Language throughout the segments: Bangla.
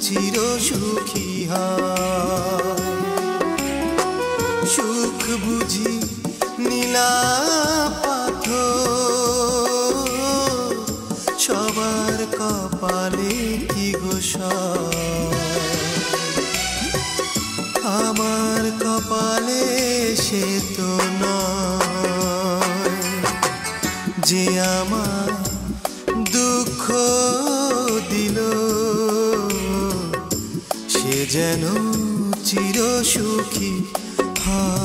চির সুখী হয়। সুখ বুঝি নীলা পাথর, সবার কপালে কি গো আমার কপালে সে তো নয় যে আমার দুঃখ দিল, সে যেন চির সুখী হয়।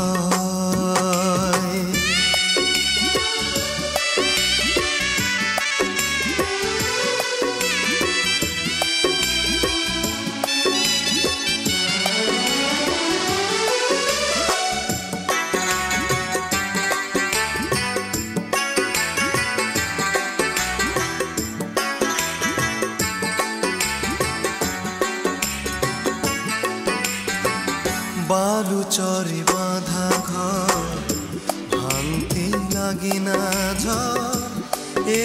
বালু চরে বাঁধা ঘর ভাঙতে লাগে না ঝড়,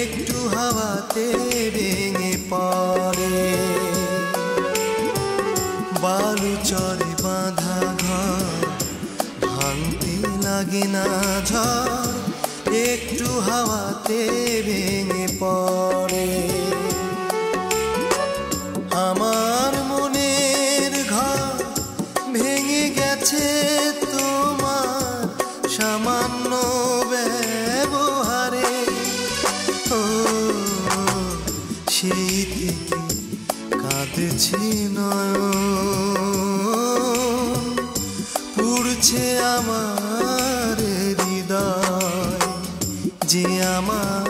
একটু হাওয়াতে ভেঙে পড়ে। বালু চরে বাঁধা ঘর ভাঙতে লাগে না ঝড়, একটু হাওয়াতে ভেঙে পড়ে। আমার মনের ঘর ভেঙে গেছে তোমার সামান্য ব্যবহারে। ও সেই থেকে কাঁদছে নয়ন, পুড়ছে আমার হৃদয় যে আমার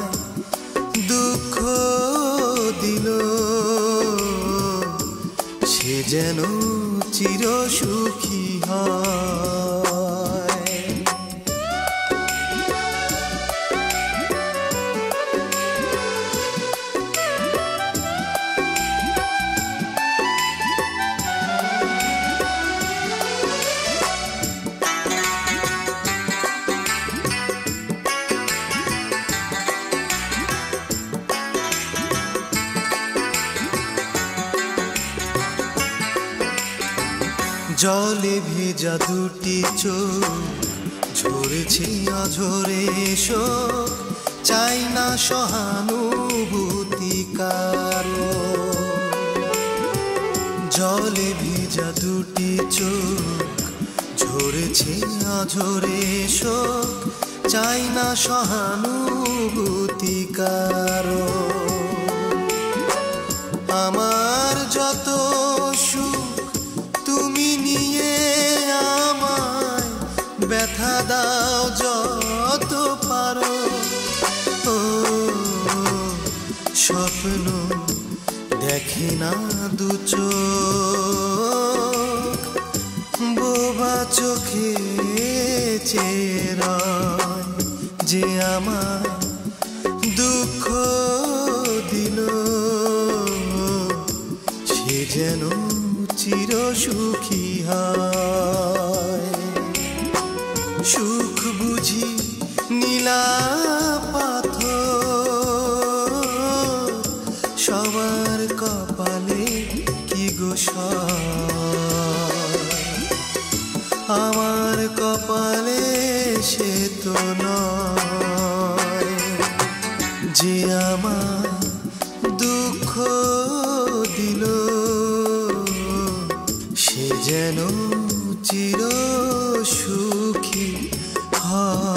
দুঃখ দিল, সে যেন চির সুখী হয়। জলে ভেজা দুটি চোখ ঝরেছে অঝরে শোক, চাই না সহানুভূতি কারো। জলে ভেজা দুটি চোখ ঝরেছে অঝরে শোক, চাই না সহানুভূতি কারো। আমার যত সুখ তুমি নিয়ে আমায় ব্যথা দাও যত পারো। ও স্বপ্ন দেখে না দু চোখ, বোবা চোখে চেয়ে যে আমার দুঃখ দিল, সে যেন চির সুখী হয়। সুখ বুঝি নীলা পাথর, সবার কপালে কি গো আমার কপালে সে তো নয় যে আমার দুঃখ দিল, সে যেন চির সুখী হয়।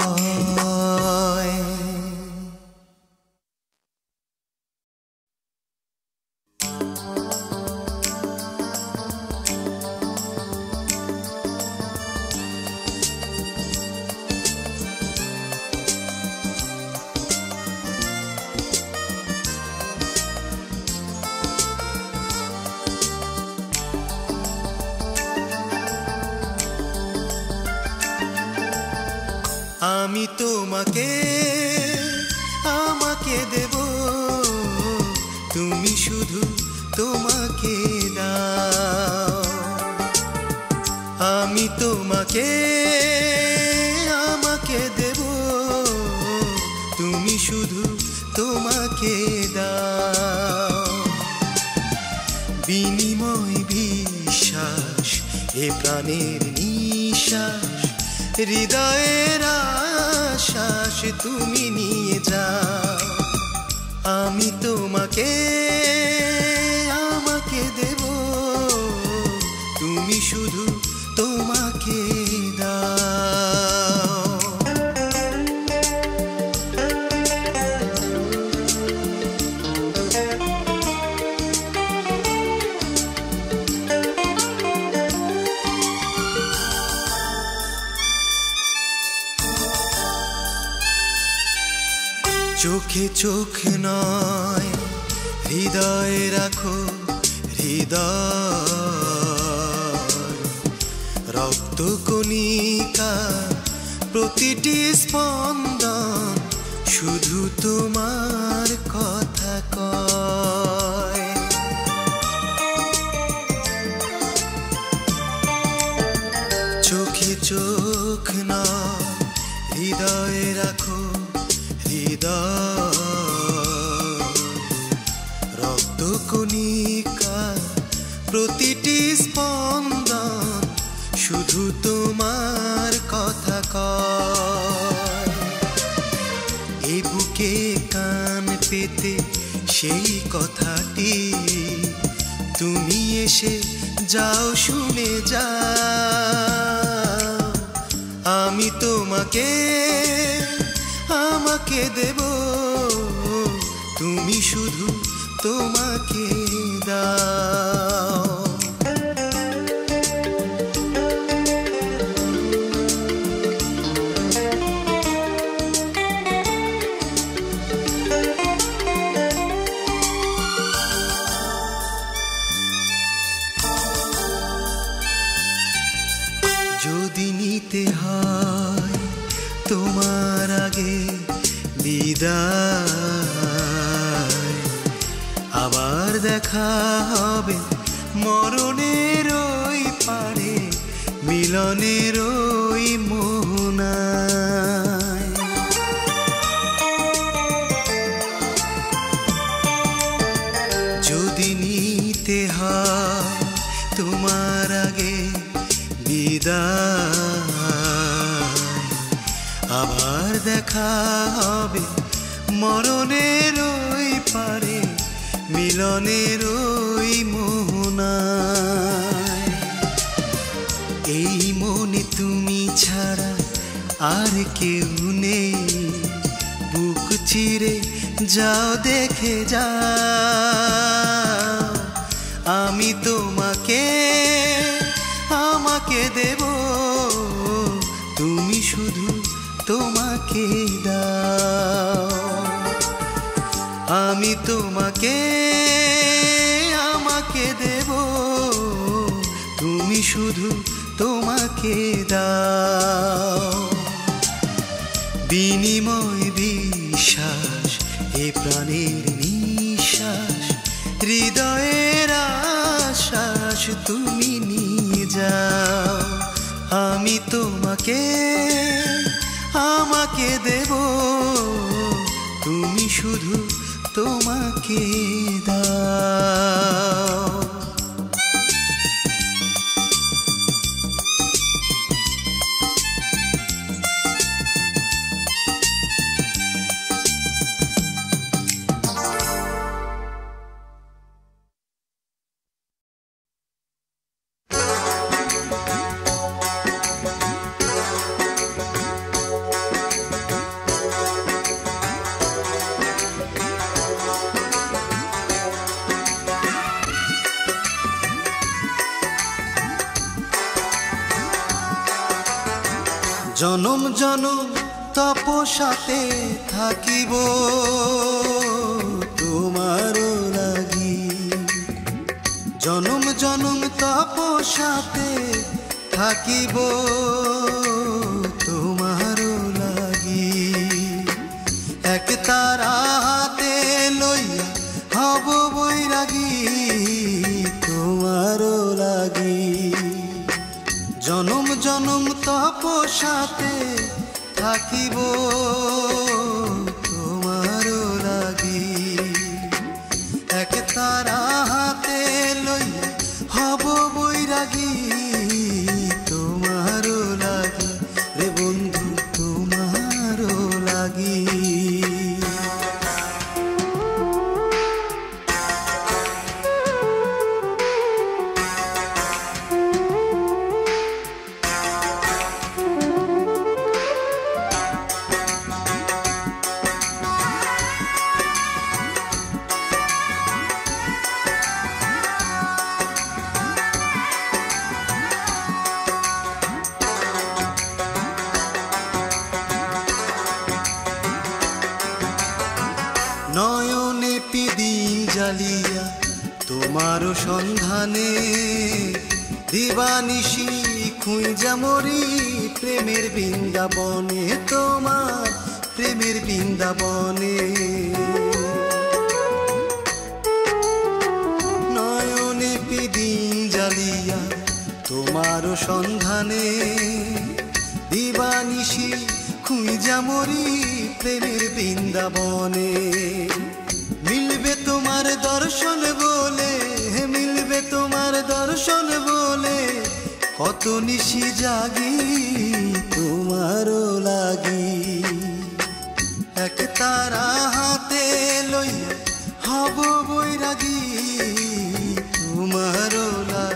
আমি তোমাকে আমাকে দেব, তুমি শুধু তোমাকে দাও। আমি তোমাকে আমাকে দেব, তুমি শুধু তোমাকে দাও। বিনিময় বিশ্বাস এ প্রাণের নিঃশ্বাস, হৃদয়ের আশ্বাস তুমি নিয়ে যাও। আমি তোমাকে আমাকে দেব, তুমি শুধু তোমাকে দাও। চোখে চোখ নয় হৃদয়ে রাখো, হৃদয় রক্ত কণিকা প্রতিটি স্পন্দন শুধু তোমার কথা কয়। চোখে চোখ নয় হৃদয়ে রাখো, রক্ত কণিকা প্রতিটি স্পন্দন শুধু তোমার কথা কয়। এই বুকে কান পেতে সেই কথাটি তুমি এসে যাও, শুনে যাও। আমি তোমাকে আমাকে দেব, তুমি শুধু তোমাকে দাও। যদি নিতে হয় তোমার আগে বিদায়, আবার দেখা হবে মরণের ওই পারে, মিলনের ওই মোহনায়। যদি নিতে হয় তোমার আগে বিদায়, আবার দেখা হবে মরণের ওই পারে, মিলনের ওই মোহনায়। এই মনে তুমি ছাড়া আর কেউ নেই, বুক চিরে যাও দেখে যাও। আমি তোমাকে আমাকে দেব, তুমি শুধু তোমাকে দাও। আমি তোমাকে আমাকে দেব, তুমি শুধু তোমাকে দাও। বিনিময় বিশ্বাস এ প্রাণের নিঃশ্বাস, হৃদয়ের আশ্বাস তুমি নিয়ে যাও। আমি তোমাকে আমাকে দেব, তুমি শুধু তোমাকে দাও। জনম জনম তপস্যাতে থাকিব তোমার লাগি, জনম জনম তপস্যাতে থাকিব তোমার লাগি। এক তারা হাতে লইয়া হব বৈরাগী তোমার লাগি। জনম জনম তপস্যাতে থাকিব তোমার লাগি। এক তারা হাতে লই হব বৈরাগী তোমারও লাগি রে বন্ধু তোমারও লাগি। নয়নে পিদিন জ্বালিয়া তোমারও সন্ধানে দিবানিশি খুঁজা মরি প্রেমের বৃন্দাবনে তোমার প্রেমের বৃন্দাবনে। নয়নে পিদিন জ্বালিয়া তোমারও সন্ধানে দিবানিশি খুঁজা মরি প্রেমের বৃন্দাবনে। মিলবে তোমার দর্শন বলে মিলবে তোমার দর্শন বলে কত নিশি জাগি তোমারও লাগি। এক তারা হাতে লইয়া হব বৈরাগী তোমারও লাগি।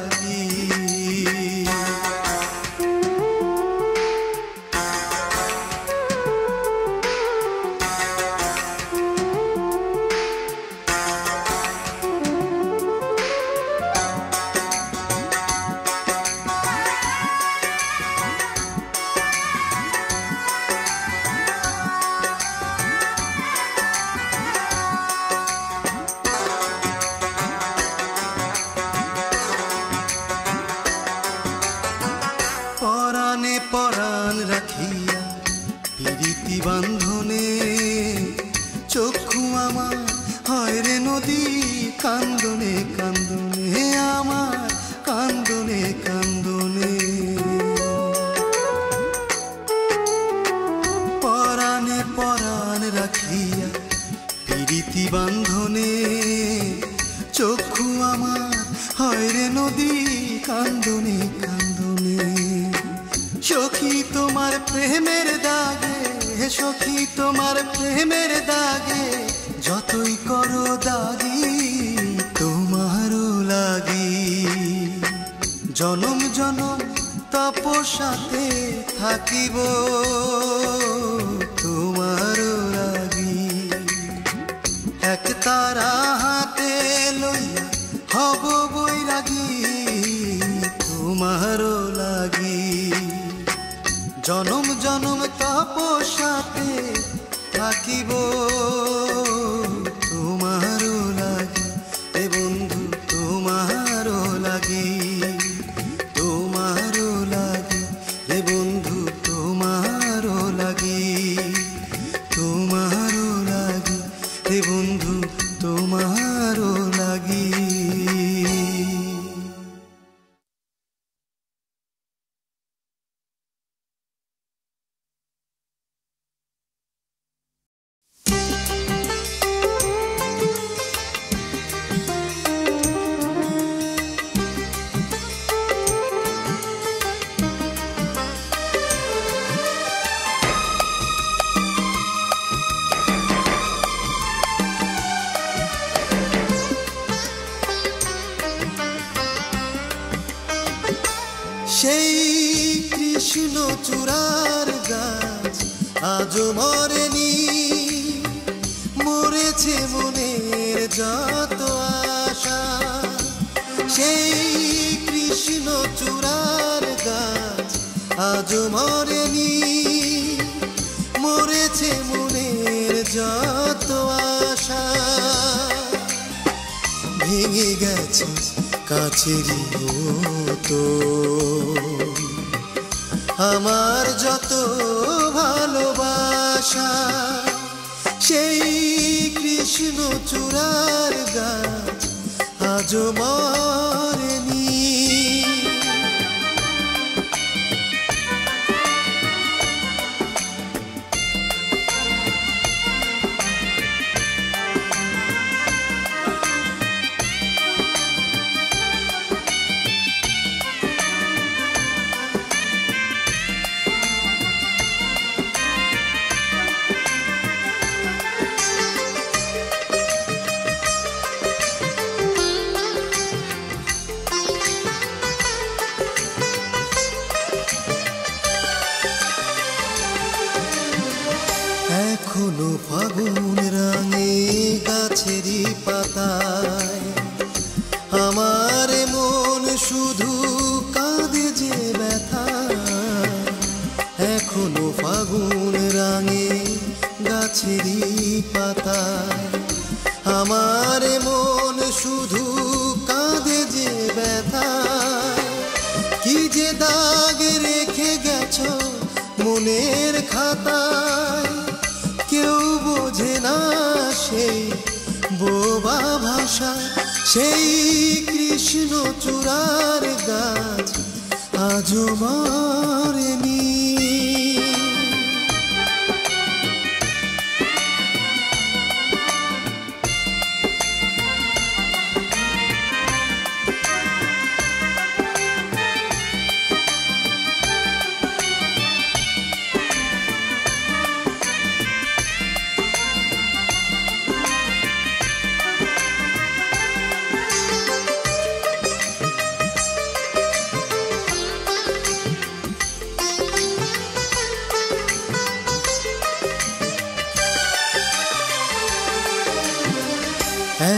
পরাণে পরাণ রাখিয়া প্রীতি বান্ধনে চক্ষু আমার হয় রে নদী কান্দনে কান্দনে আমার কান্দনে কান্দনে। পরাণে পরাণ রাখিয়া প্রীতি বান্ধনে চক্ষু আমার হয় রে নদী কান্দনে কান্দনে। সখী তোমার প্রেমের দাগে সখী তোমার প্রেমের দাগে যতই করো দাগি তোমারও লাগি। জনম জনম তপস্যাতে থাকিব তোমারও লাগি। এক তারা হাতে লইয়া হব বৈরাগী তোমারও লাগি। জনম জনম তপস্যাতে থাকিব তোমারও লাগি এ বন্ধু তোমারও লাগি তোমারও লাগি রে বন্ধু তোমারও লাগি তোমারও লাগি রে বন্ধু তোমারও লাগি। সেই কৃষ্ণ চূড়ার গাছ আজও মরেনি মরেছে মনের যত আশা। সেই কৃষ্ণ চূড়ার গাছ আজও মরেনি মরেছে মনের যত আশা। ভেঙে গেছে কাছেরই তো আমার যত ভালোবাসা। সেই কৃষ্ণ চূড়ার গাছ আজও মরেনি। শুধু কাঁদে যে ব্যথা, এখনো ফাগুন রাঙে গাছেরই পাতা। আমার মন শুধু কাঁদে যে ব্যথা, কি যে দাগ রেখে গেছো মনের খাতায়। কেউ বোঝে না সেই বোবা ভাষা, সেই কৃষ্ণ চূড়ার গাছ আজও মরেনি।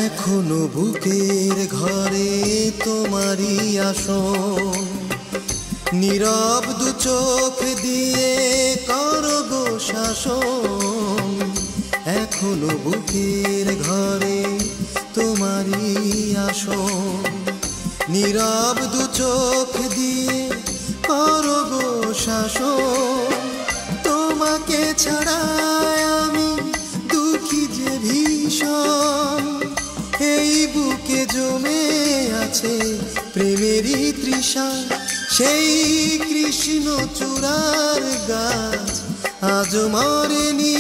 এখনো বুকের ঘরে তোমারই আসন, নীরব দু চোখ দিয়ে করো গো শাসন। এখনো বুকের ঘরে তোমারই আসন, নীরব দু চোখ দিয়ে করো গো শাসন। তোমাকে ছাড়া আমি দুঃখী যে ভীষণ, এই বুকে জমে আছে প্রেমেরই তৃষা। সেই কৃষ্ণ চূড়ার গাছ আজ মরেনি,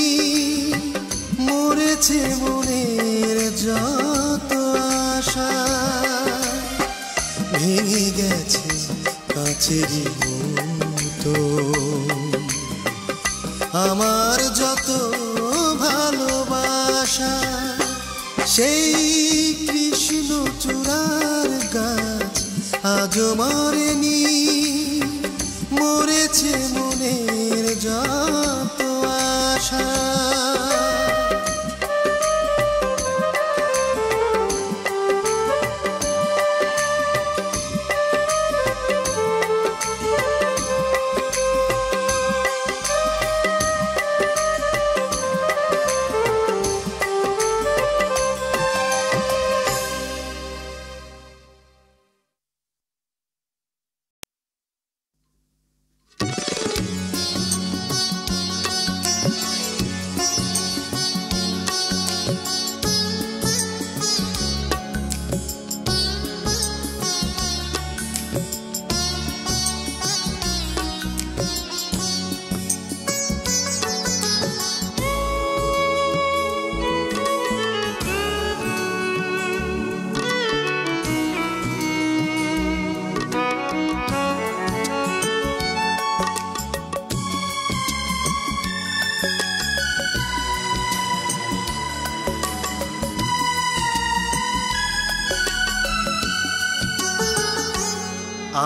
মরেছে মনের যত আশা। ভেঙে গেছে কাছেরই মতো আমার যত ভালোবাসা। সেই কৃষ্ণ চূড়ার গাছ আজও মরেনি, মরেছে মনের যত আশা।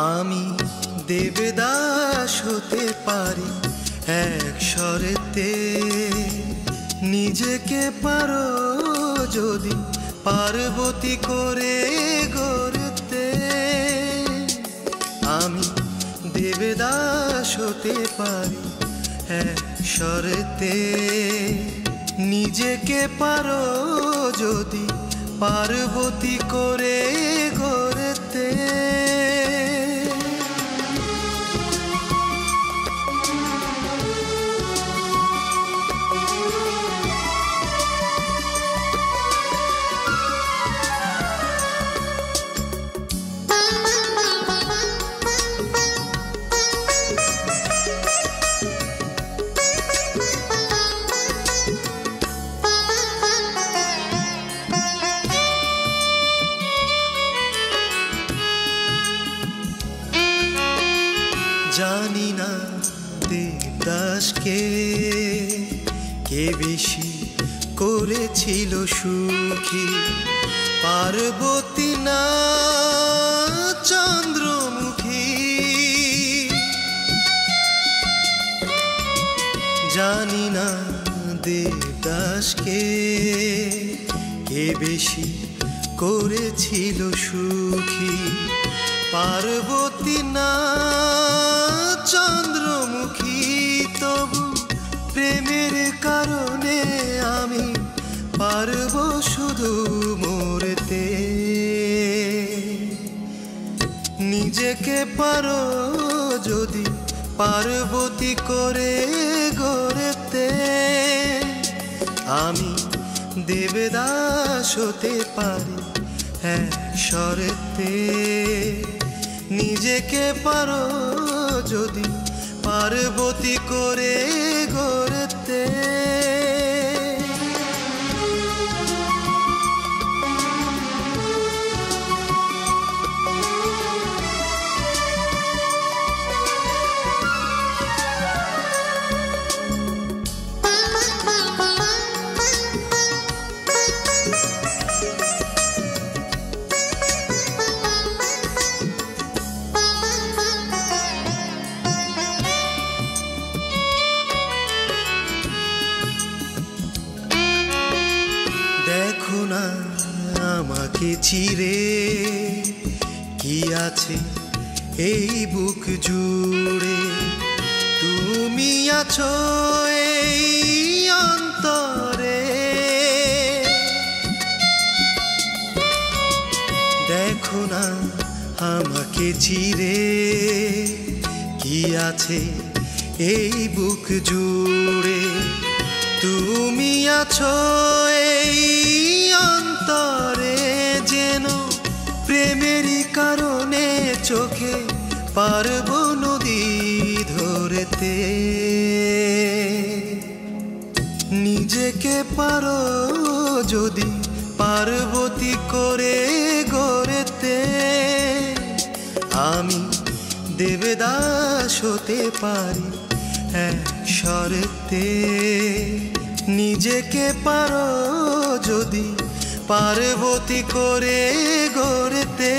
আমি দেবদাস হতে পারি এক স্বরেতে, নিজেকে পারো যদি পার্বতী করে গড়তে। আমি দেবদাস হতে পারি এক স্বরেতে, নিজেকে পারো যদি পার্বতী করে গড়তে। জানি না দেবদাসকে কে বেশি করেছিল সুখী, পার্বতী না চন্দ্রমুখী। জানি না দেবদাসকে কে বেশি করেছিল সুখী, পার্বতী না চন্দ্রমুখী, তবু প্রেমের কারণে আমি পারব শুধু মরতে। নিজেকে পারো যদি পার্বতী করে গড়তে, আমি দেবদাস হতে পারি এক শর্তে। নিজেকে পারো যদি পার্বতী করে গড়তে। দেখো না আমাকে চিরে, কি আছে এই বুক জুড়ে। তুমি আছো এই অন্তরে। দেখো না আমাকে চিরে, কি আছে এই বুক জুড়ে। তুমি আছো এই অন্তরে, যেন প্রেমেরই কারণে চোখে পারব নদী ধরতে। নিজেকে পারো যদি পার্বতী করে গড়তে, আমি দেবদাস হতে পারি এক শর্তে। নিজেকে পারো যদি পার্বতী করে গড়তে,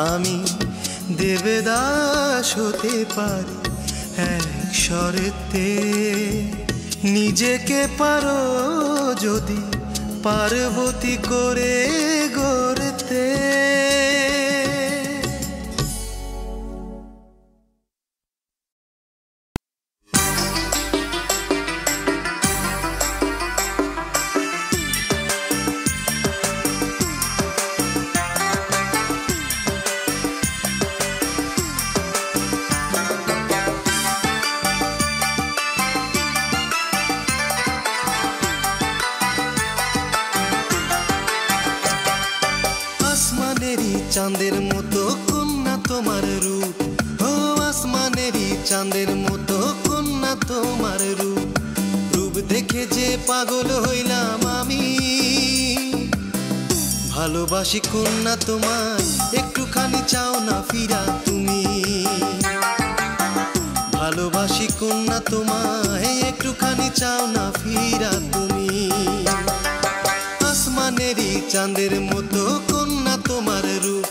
আমি দেবদাস হতে পারি এক শর্তে। নিজেকে পারো যদি পার্বতী করে গড়তে। চাঁদের মতো কন্যা তোমার রূপ, ও আসমানেরই চাঁদের মতো কন্যা তোমার রূপ। রূপ দেখে যে পাগল হইলাম আমি, ভালোবাসি কন্যা তোমায়, একটুখানি চাও না ফিরা তুমি। ভালোবাসি কন্যা তোমায়, একটুখানি চাও না ফিরা তুমি। আসমানেরই চাঁদের মতো কন্যা তোমার রূপ,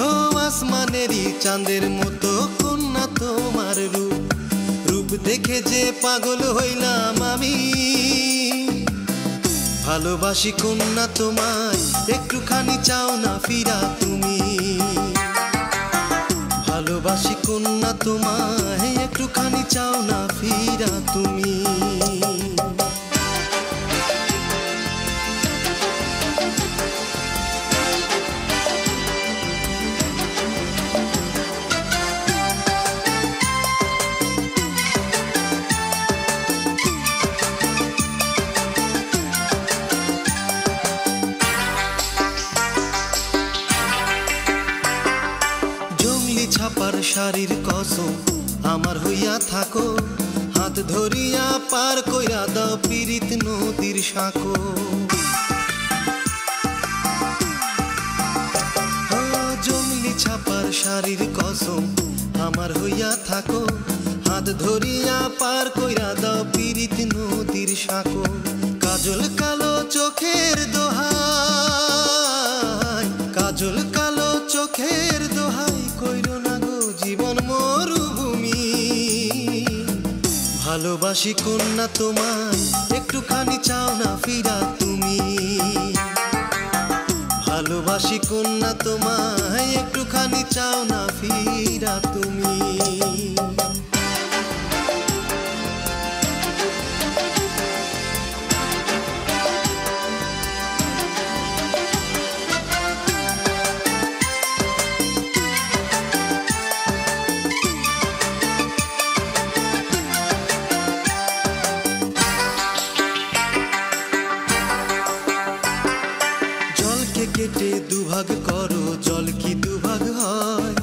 ও আসমানেরই চাঁদের মতো কন্যা তোমার রূপ। রূপ দেখে যে পাগল হইলাম আমি, ভালোবাসি কন্যা তোমায়, একটুখানি চাও না ফিরা তুমি। ভালোবাসি কন্যা তোমায়, একটুখানি চাও না ফিরা তুমি। ছাপার শাড়ির কসম আমার হইয়া থাকো, হাত ধরিয়া পার কইরা দাও পীড়িত নদীর সাঁকো। জঙ্গলি ছাপার শাড়ির কসম আমার হইয়া থাকো, হাত ধরিয়া পার কইরা দাও পীড়িত নদীর সাঁকো। কাজল কালো চোখের দোহাই, কাজল কালো চোখের দোহাই, কইরো না গো জীবন মরুভূমি। ভালোবাসি কন্যা তোমায়, একটুখানি চাও না ফিরা তুমি। ভালোবাসি কন্যা তোমায় একটুখানি চাও না ফিরা তুমি কেটে দুভাগ করো জল কি দুভাগ হয়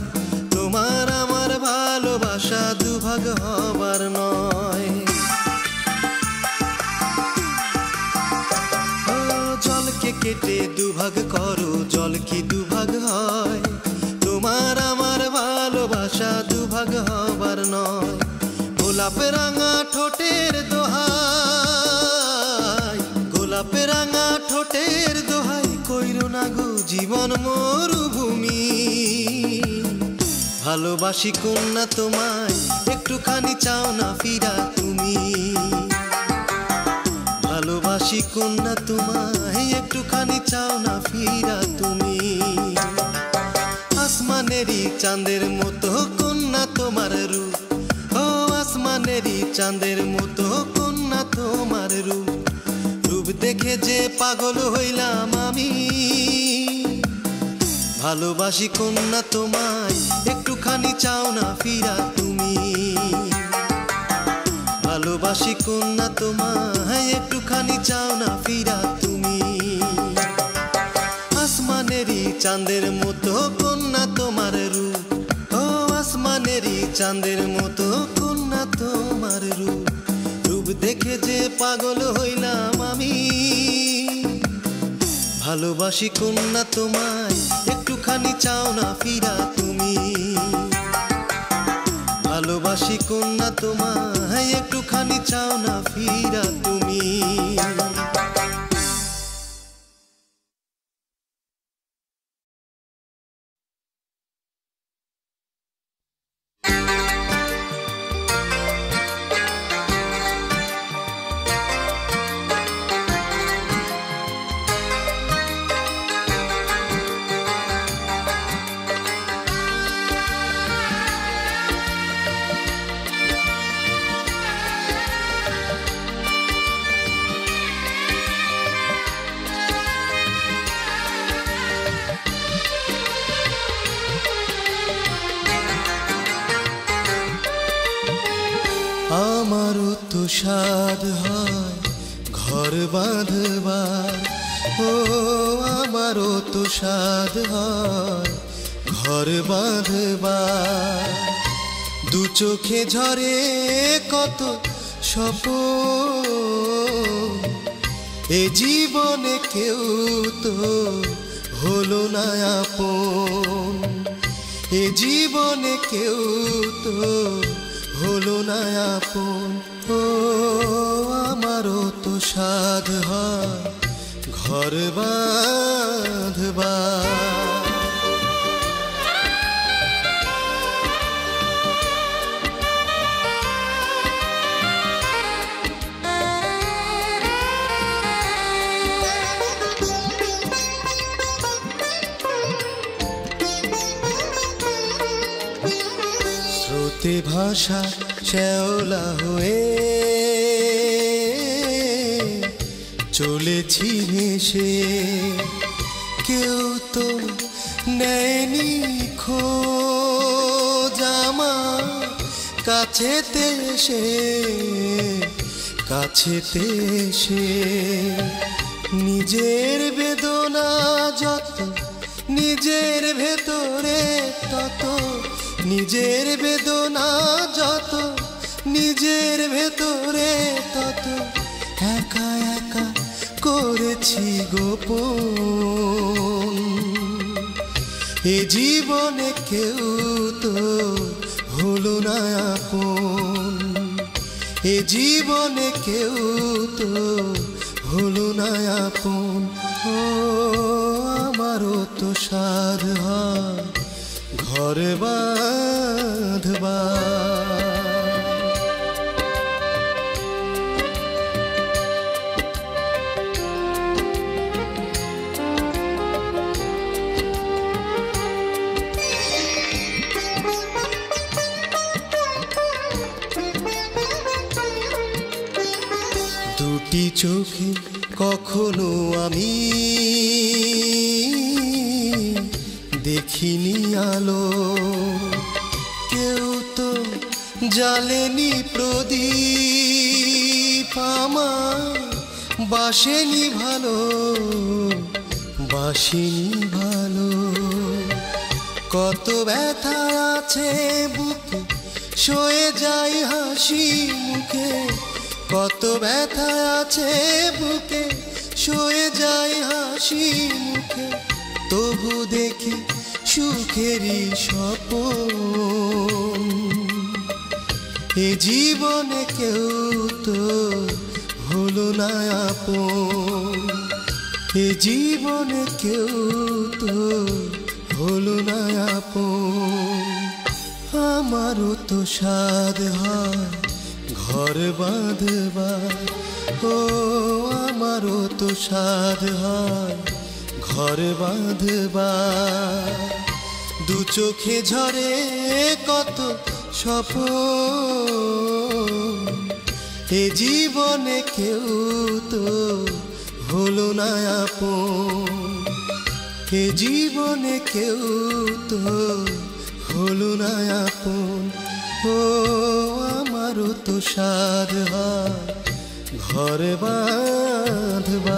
তোমার আমার ভালোবাসা দুভাগ হবার নয় ও জলকে কেটে দুভাগ করো জল কি দুভাগ হয় তোমার আমার ভালোবাসা দুভাগ হবার নয় গোলাপ রাঙা ঠোঁটের দোহাই গোলাপ রাঙা ঠোঁটের দোহাই কইরো না গো জীবন মরুভূমি ভালোবাসি কন্যা তোমায় একটুখানি চাও না ফিরা তুমি ভালোবাসি কন্যা তোমায় একটুখানি চাও না ফিরা তুমি আসমানেরই চাঁদের মতো কন্যা তোমার রূপ ও আসমানেরই চাঁদের মতো কন্যা তোমার রূপ রূপ দেখে যে পাগল হইলাম আমি ভালোবাসি কন্যা তোমায় একটুখানি চাও না ফিরা তুমি ভালোবাসি কন্যা তোমায় একটুখানি চাও না ফিরা তুমি আসমানেরই চাঁদের মতো কন্যা তোমার রূপ ও আসমানেরই চাঁদের মতো কন্যা তোমার রূপ রূপ দেখে যে পাগল হইলাম আমি ভালোবাসি কন্যা তোমায় একটুখানি চাও না ফিরা তুমি ভালোবাসি কন্যা তোমায় একটুখানি চাও না ফিরা তুমি আমারও তো সাধ হয় ঘর বাঁধবার ও আমারও তো সাধ হয় ঘর বাঁধবার দু চোখে ঝরে কত স্বপ্ন এ জীবনে কেউ তো হলো না আপন এ জীবনে কেউ তো হলো না আপন ও আমারও তো সাধ হয় ঘর বাঁধবার স্রোতে ভাষা শ্যাওলা হয়ে চলেছি ভেসে কেউ তো নেয়নি খোঁজ আমার কাছেতে এসে নিজের বেদনা যত নিজের ভেতরে তত নিজের বেদনা যত নিজের ভেতরে তত একা একা করেছি গোপন এ জীবনে কেউ তো হলো না আপন এ জীবনে কেউ তো হলো না আপন ও আমারও তো সাধ হয় ঘর বাঁধবার দুটি চোখে কখনো আমি দেখিনি আলো, কেউ তো জ্বালেনি প্রদীপ, আমায় বাসেনি ভালো, বাসেনি ভালো। কত ব্যথা আছে বুকে, সয়ে যাই হাসি মুখে, কত ব্যথা আছে বুকে, সয়ে যাই হাসি মুখে, তবু দেখি সুখেরই স্বপন। এ জীবনে কেউ তো হলো না আপন, এ জীবনে কেউ তো হলো না আপন। আমারও তো সাধ হয় ঘর বাঁধবার, ও আমারও তো সাধ হয় ঘর বাঁধবার। দু চোখে ঝরে কত স্বপ্ন, এ জীবনে কেউ তো হলো না আপন, এ জীবনে কেউ তো হলো না আপন। ও আমারও তো সাধ হয় ঘর বাঁধবার।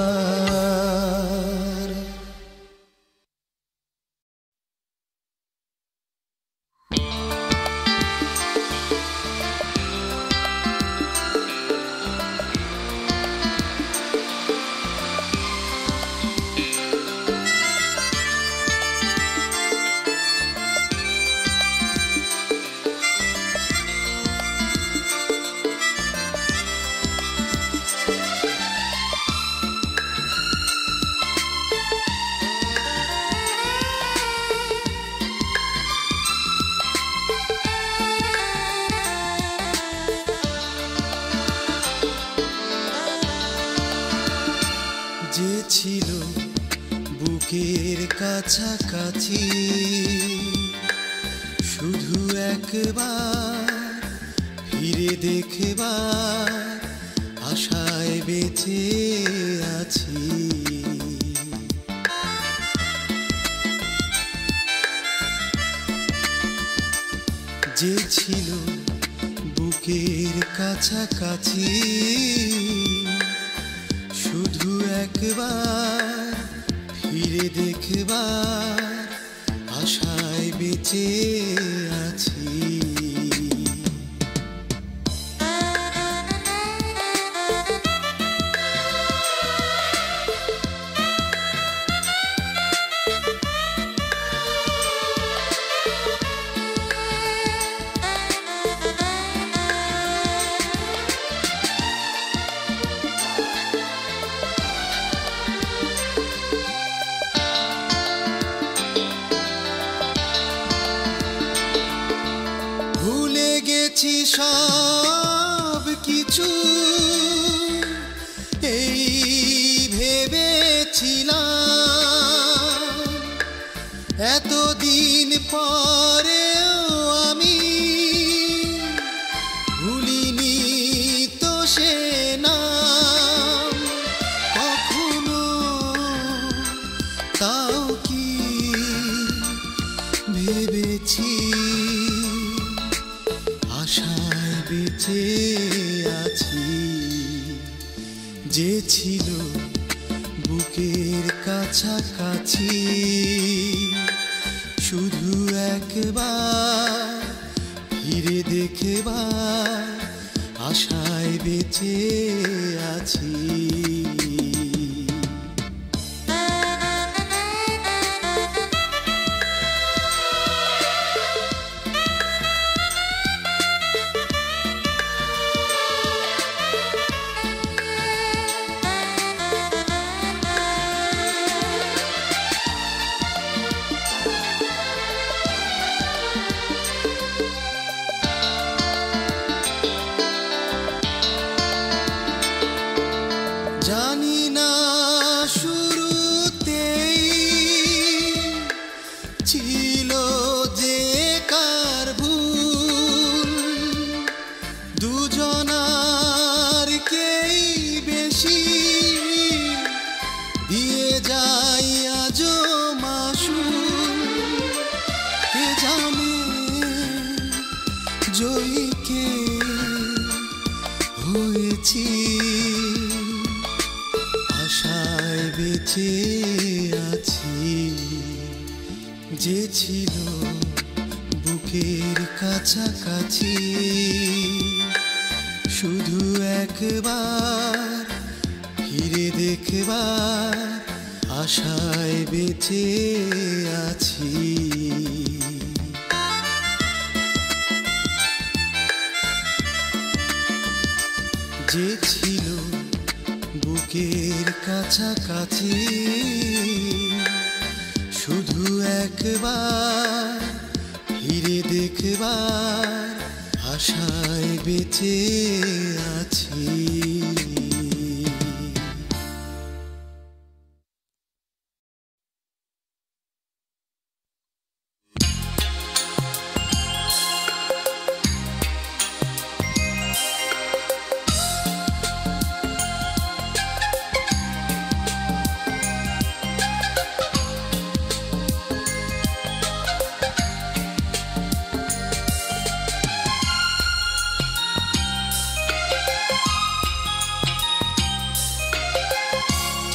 যে ছিল বুকের কাছাকাছি, শুধু একবার ফিরে দেখবার আশায় বেঁচে আছি। যে ছিল বুকের কাছাকাছি, শুধু একবার ফিরে দেখবার আশায় বেঁচে আছি। ভুলে গেছি সব কিছু, এই ভেবেছিলাম এতদিন পরেও আমি ভুলিনি তো সে নাম কখনো, তাও কি ভেবেছি আশায় বেঁচে আছি। যে ছিল বুকের কাছাকাছি, শুধু একবার ফিরে দেখবার আশায় বেঁচে আছি। জানে জয়ীকে হয়েছি, আশায় বেঁচে আছি। যে ছিল বুকের কাছাকাছি, শুধু একবার ফিরে দেখবার আশায় বেঁচে আছি। যে ছিল বুকের কাছাকাছি, শুধু একবার ফিরে দেখবার আশায় বেঁচে আছি।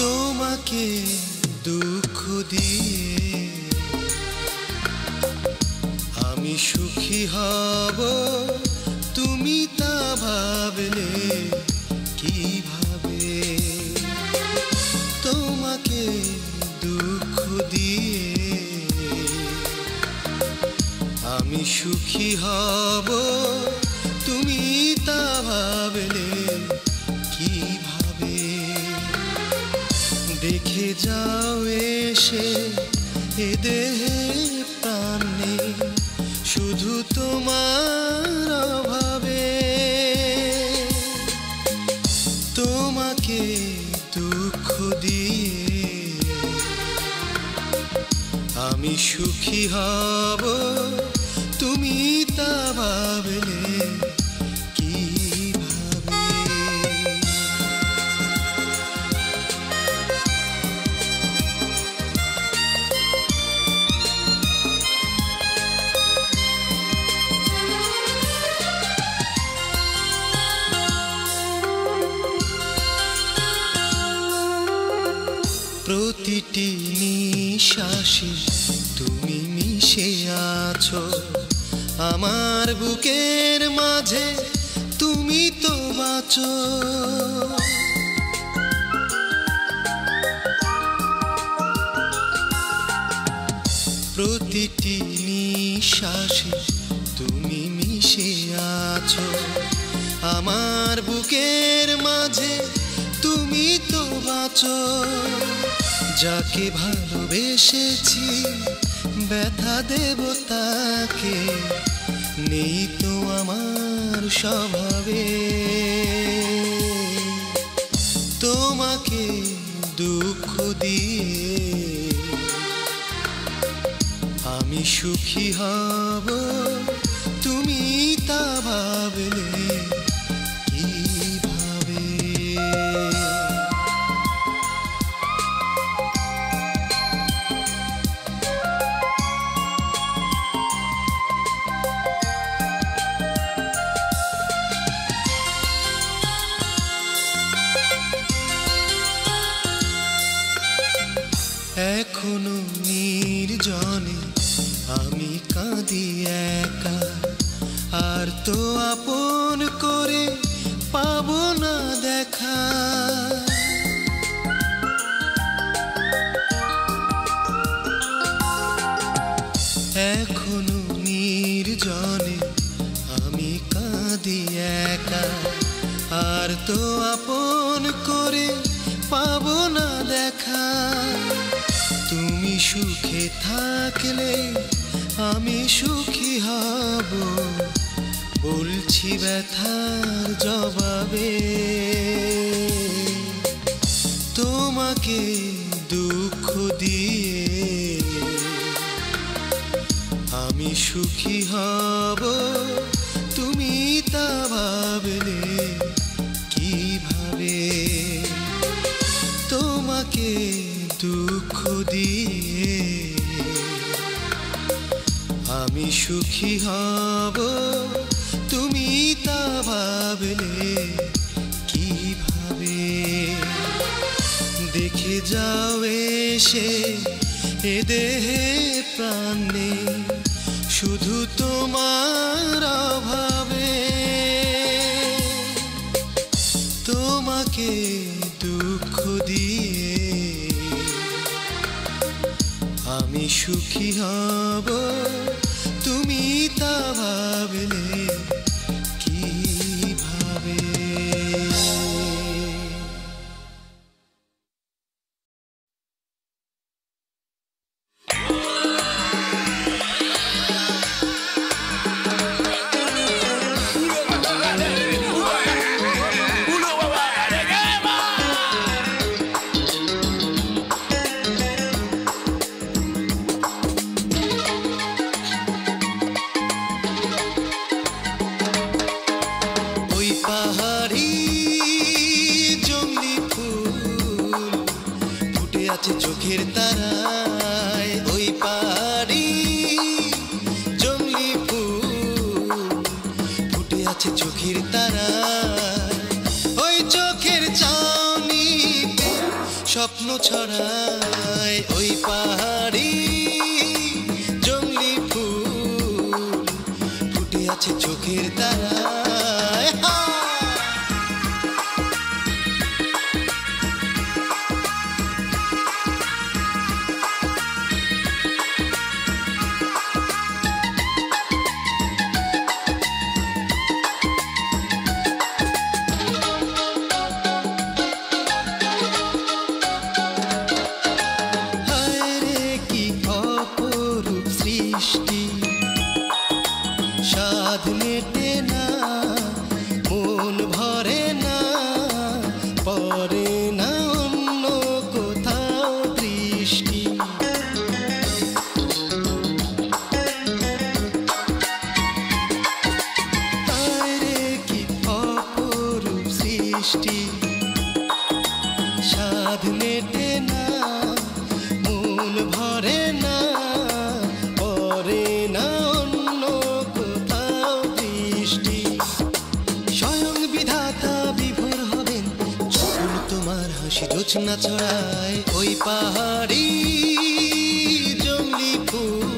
তোমাকে দুঃখ দিয়ে আমি সুখী হব, তুমি তা ভাবলে কিভাবে? তোমাকে দুঃখ দিয়ে আমি সুখী হব, তুমি তা ভাবলে কিভাবে? দেখে যাও এসে এ দেহে প্রাণে, শুধু তোমার অভাবে। তোমাকে দুঃখ দিয়ে আমি সুখী হব, তুমি তা ভাবলে প্রতিটি নিঃশ্বাসে তুমি মিশে আছো আমার বুকের মাঝে, তুমি তো বাঁচো। প্রতিটি নিঃশ্বাসে তুমি মিশে আছো আমার বুকের মাঝে, তুমি তো বাঁচো। যাকে ভালোবেসেছি ব্যথা দেব তাকে, নেই তো আমার স্বভাবে। তোমাকে দুঃখ দিয়ে আমি সুখী হব, তুমি তা ভাবলে কিভাবে? এখনো নির্জনে আমি কাঁদি একা, আর তো আপন করে পাবো না দেখা। এখনো নির্জনে আমি কাঁদি একা, আর তো আপন করে পাবো না দেখা। তুমি সুখে থাকলে আমি সুখী হব, বলছি ব্যথার জবাবে। তোমাকে দুঃখ দিয়ে আমি সুখী হব, তুমি তা ভাবলে কিভাবে? তোমাকে দুঃখ দিয়ে আমি সুখী হব তুমি তা ভাবলে কিভাবে দেখে যাও এসে এ দেহে প্রাণ নেই শুধু তোমার অভাবে তোমাকে দুঃখ দিয়ে আমি সুখী হব তুমি তা ভাবলে কিভাবে চোখের তারায় ওই পাহাড়ি জংলি ফুল ফুটে আছে চোখের তারায় ওই চোখের চাউনিতে স্বপ্ন ছড়ায় ওই পাহাড়ি জংলি ফুল ফুটে আছে চোখের তারায় সাধ মেটে না মন ভরে না পরে না অন্য কোথাও দৃষ্টি স্বয়ং বিধাতা বিভোর হবেন যখন তোমার হাসি জোছনা ছড়ায় ওই পাহাড়ি জংলি ফুল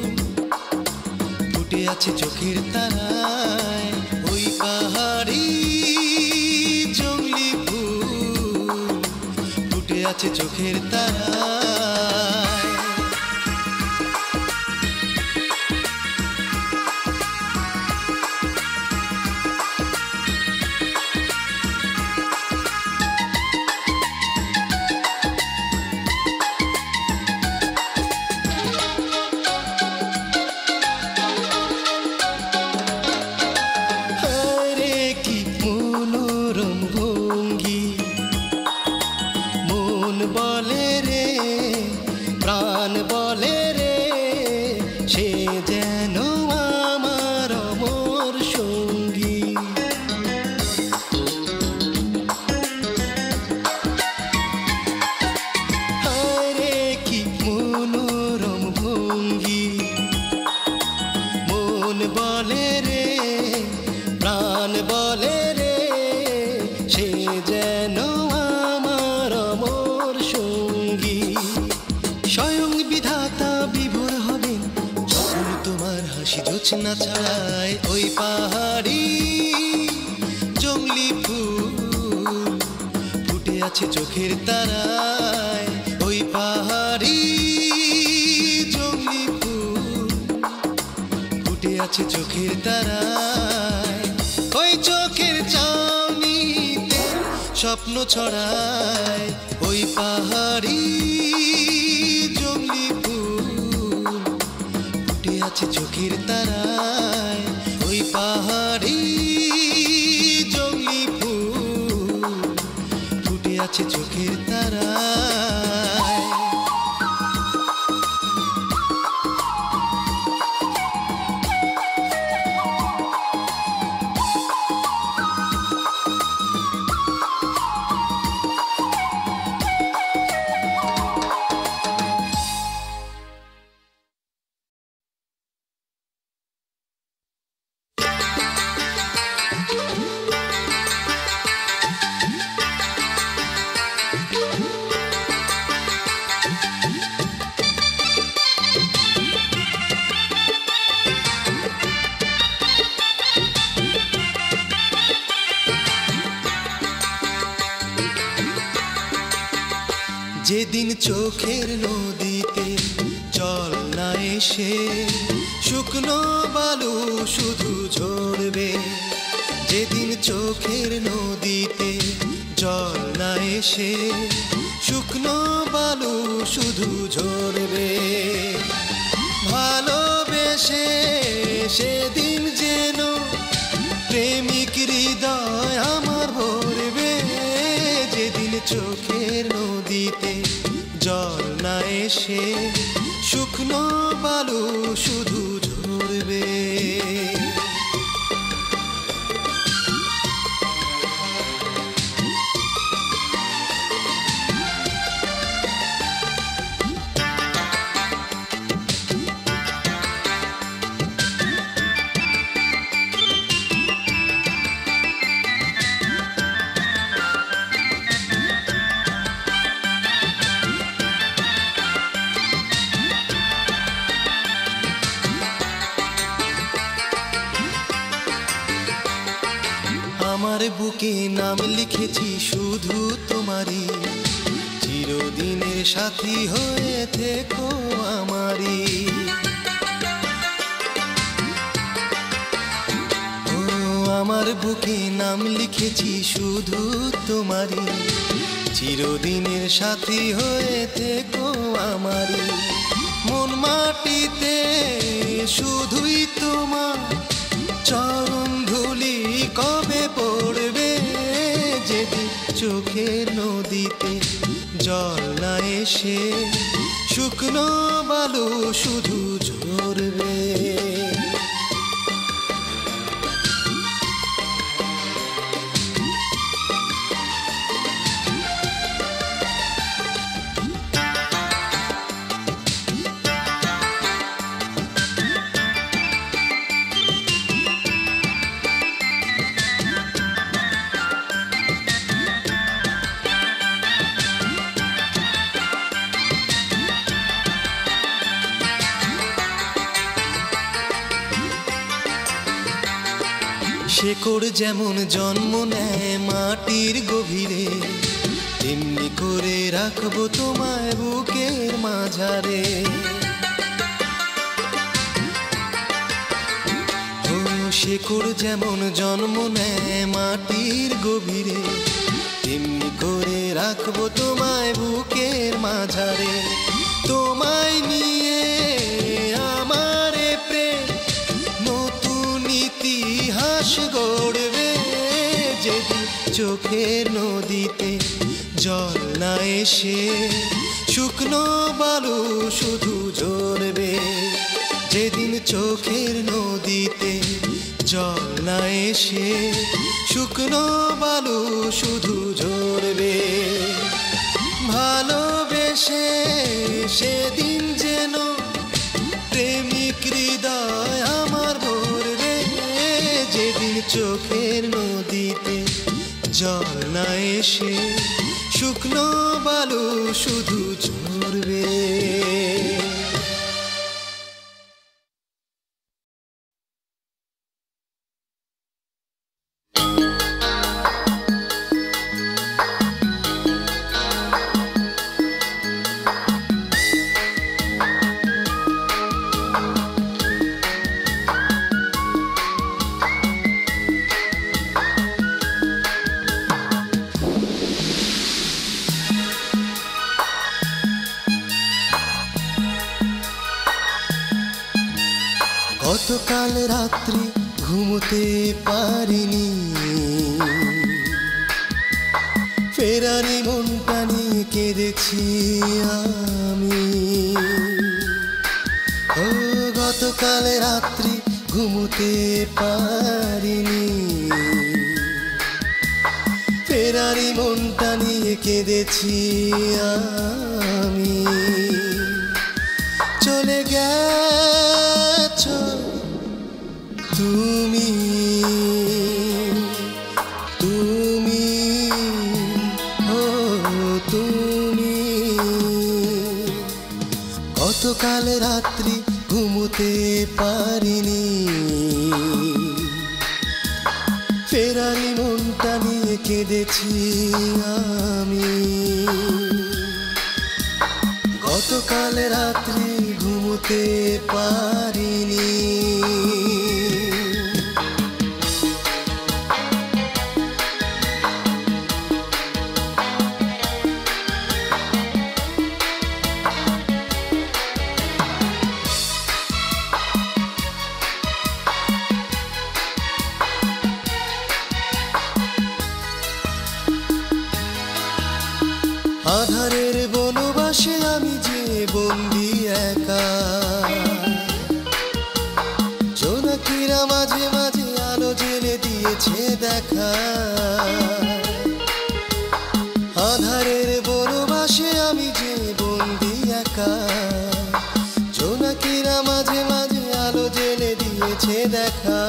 ফুটে আছে চোখের তারায় ওই পাহাড়ি আছে চোখের তারায় হরে কি মনোরম ভঙ্গি বলে রে প্রাণ বলে রে সে যেন আমার অমর সঙ্গী হরে কি মনোরম ভঙ্গি মন বলে রে প্রাণ বলে রে সে যেন স্বয়ং বিধাতা বিভোর হবেন যখন তোমার হাসি জোছনা ছড়ায় ওই পাহাড়ি জংলি ফুল ফুটে আছে চোখের তারায় ওই পাহাড়ি জংলি ফুল ফুটে আছে চোখের তারায় ওই চোখের চাউনিতে স্বপ্ন ছড়ায় ওই পাহাড়ি জংলি ফুল ফুটে আছে চোখের তারায় ওই পাহাড়ি জংলি ফুল ফুটে আছে চোখের তারায় যেদিন চোখের নদীতে জল না এসে শুকনো বালু শুধু ঝরবে, যেদিন চোখের নদীতে জল না এসে শুকনো বালু শুধু ঝরবে, ভালোবেসে সেদিন যেন প্রেমিক হৃদয় আমার ভরবে, যেদিন চোখের নদীতে জল না এসে শুকনো বালু শুধু ঝরবে। আমার বুকে নাম লিখেছি শুধু তোমারই, চিরদিনের সাথী হয়ে থেকো আমারই। ও আমার বুকে নাম লিখেছি শুধু তোমারই, চিরদিনের সাথী হয়ে থেকো আমারই। মন মাটিতে শুধুই তোমার চরণ ধুলি কবে পড়বে, যেদিন চোখের নদীতে জল না এসে শুকনো বালু শুধু ঝরবে। শেকড় যেমন জন্ম নেয় মাটির গভীরে, তেমনি করে রাখবো তোমায় বুকের মাঝারে। ও শেকড় যেমন জন্ম নেয় মাটির গভীরে, তেমনি করে রাখবো তোমায় বুকের মাঝারে। তোমায় নিয়ে আমার প্রেম নতুন ইতিহাস গড়বে, যেদিন চোখের নদীতে জল না এসে শুকনো বালু শুধু ঝরবে, যেদিন চোখের নদীতে জল না এসে শুকনো বালু শুধু ঝরবে, ভালোবেসে সেদিন যেন প্রেমিক হৃদয় আমার ভরবে, যেদিন চোখের নদীতে জল না এসে শুকনো বালু শুধু ঝরবে। গতকাল রাত্রি ঘুমোতে পারিনি, ফেরারি মনটা নিয়ে কেঁদেছি আমি। ও গতকাল রাত্রি ঘুমোতে পারিনি, ফেরারি মনটা নিয়ে কেঁদেছি আমি। চলে গেছো তুমি, তুমি ও তুমি। গতকাল রাত্রি ঘুমোতে পারিনি, ফেরারি মনটা নিয়ে কেঁদেছি আমি। গতকাল রাত্রি ঘুমোতে পারিনি, আধারের বনবাসে আমি যে বন্দি একা। জোনাকিরা মাঝে মাঝে আলো জেলে দিয়েছে দেখা। আধারের বনবাসে আমি যে বন্দি একা। জোনাকিরা মাঝে মাঝে আলো জেলে দিয়েছে দেখা।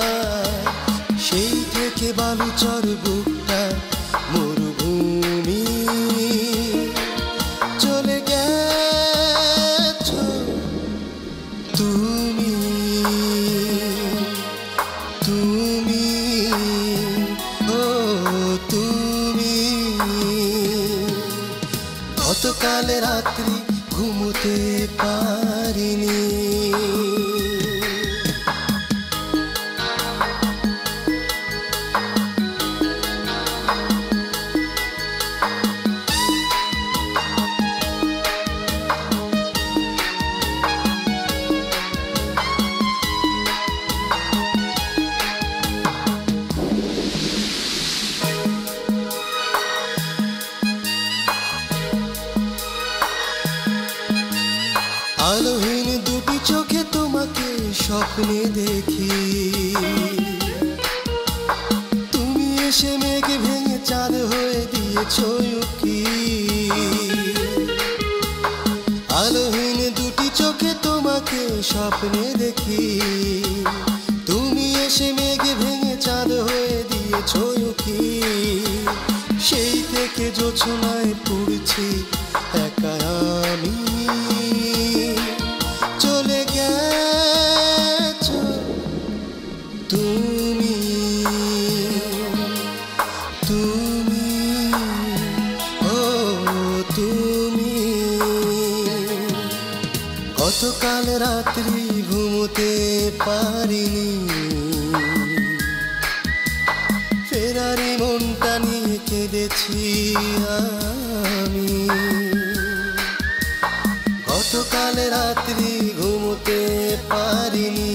সেই থেকে বালুচর বুকটা মরুভূমি। চলে গেছো তুমি, তুমি, ও তুমি। গতকাল রাত্রি ঘুমোতে পারিনি। আলোহীন দুটি চোখে তোমাকে স্বপ্নে দেখি। তুমি এসে মেঘ ভেঙে চাঁদ হয়ে দিয়েছ উকি। আলোহীন দুটি চোখে তোমাকে স্বপ্নে দেখি। তুমি এসে মেঘ ভেঙে চাঁদ হয়ে দিয়েছ উকি। সেই থেকে জোছনায় পড়ছি একা আমি। চলে গেছো তুমি, তুমি, ও তুমি। গতকাল রাত্রি ঘুমোতে পারিনি। ফেরারি মনটা নিয়ে কেঁদেছি আমি। গতকাল রাত্রি ঘুমোতে পারিনি।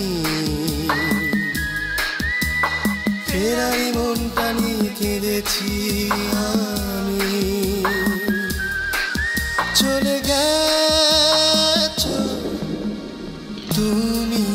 ফেরারি মনটা নিয়ে কেঁদেছি আমি। চলে গেছো তুমি।